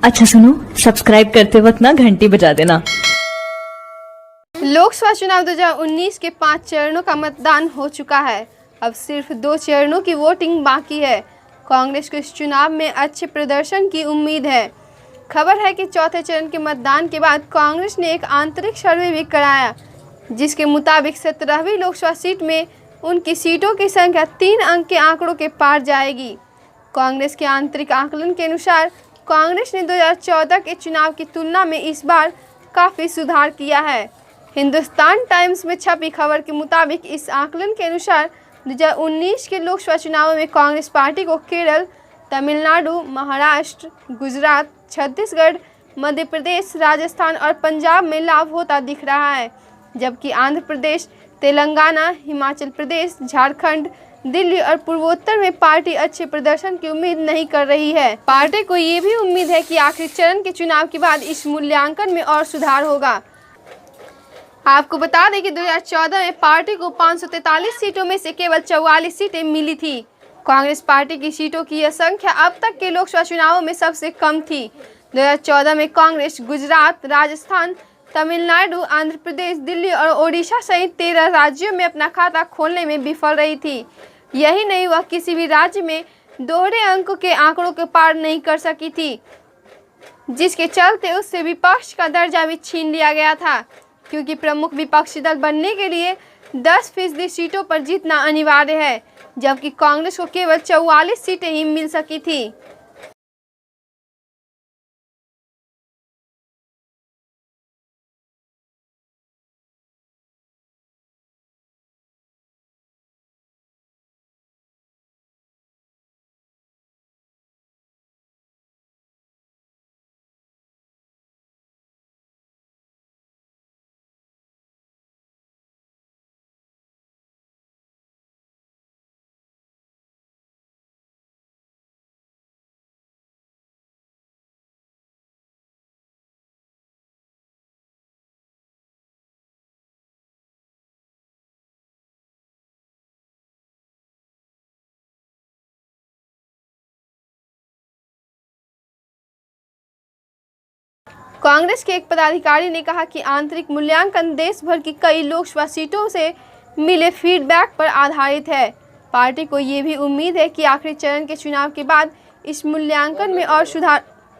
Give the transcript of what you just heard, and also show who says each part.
Speaker 1: अच्छा सुनो, सब्सक्राइब करते वक्त ना घंटी बजा देना।
Speaker 2: लोकसभा चुनाव 2019 के 5 चरणों का मतदान हो चुका है। अब सिर्फ 2 चरणों की वोटिंग बाकी है। कांग्रेस को इस चुनाव में अच्छे प्रदर्शन की उम्मीद है। खबर है कि चौथे चरण के मतदान के बाद कांग्रेस ने एक आंतरिक सर्वे भी कराया, जिसके मुताबिक 17वीं लोकसभा सीट में उनकी सीटों की संख्या 3 अंक के आंकड़ों के पार जाएगी। कांग्रेस के आंतरिक आकलन के अनुसार कांग्रेस ने 2014 के चुनाव की तुलना में इस बार काफ़ी सुधार किया है। हिंदुस्तान टाइम्स में छपी खबर के मुताबिक इस आकलन के अनुसार 2019 के लोकसभा चुनावों में कांग्रेस पार्टी को केरल, तमिलनाडु, महाराष्ट्र, गुजरात, छत्तीसगढ़, मध्य प्रदेश, राजस्थान और पंजाब में लाभ होता दिख रहा है, जबकि आंध्र प्रदेश, तेलंगाना, हिमाचल प्रदेश, झारखंड, दिल्ली और पूर्वोत्तर में पार्टी अच्छे प्रदर्शन की उम्मीद नहीं कर रही है। पार्टी को ये भी उम्मीद है कि आखिरी चरण के चुनाव के बाद इस मूल्यांकन में और सुधार होगा। आपको बता दें कि 2014 में पार्टी को 543 सीटों में से केवल 44 सीटें मिली थी। कांग्रेस पार्टी की सीटों की यह संख्या अब तक के लोकसभा चुनावों में सबसे कम थी। 2014 में कांग्रेस गुजरात, राजस्थान, तमिलनाडु, आंध्र प्रदेश, दिल्ली और ओडिशा सहित 13 राज्यों में अपना खाता खोलने में विफल रही थी। यही नहीं, वह किसी भी राज्य में दोहरे अंकों के आंकड़ों के पार नहीं कर सकी थी, जिसके चलते उससे विपक्ष का दर्जा भी छीन लिया गया था, क्योंकि प्रमुख विपक्षी दल बनने के लिए 10% सीटों पर जीतना अनिवार्य है, जबकि कांग्रेस को केवल 44 सीटें ही मिल सकी थी। कांग्रेस के एक पदाधिकारी ने कहा कि आंतरिक मूल्यांकन देश भर की कई लोकसभा सीटों से मिले फीडबैक पर आधारित है। पार्टी को ये भी उम्मीद है कि आखिरी चरण के चुनाव के बाद इस मूल्यांकन में और सुधार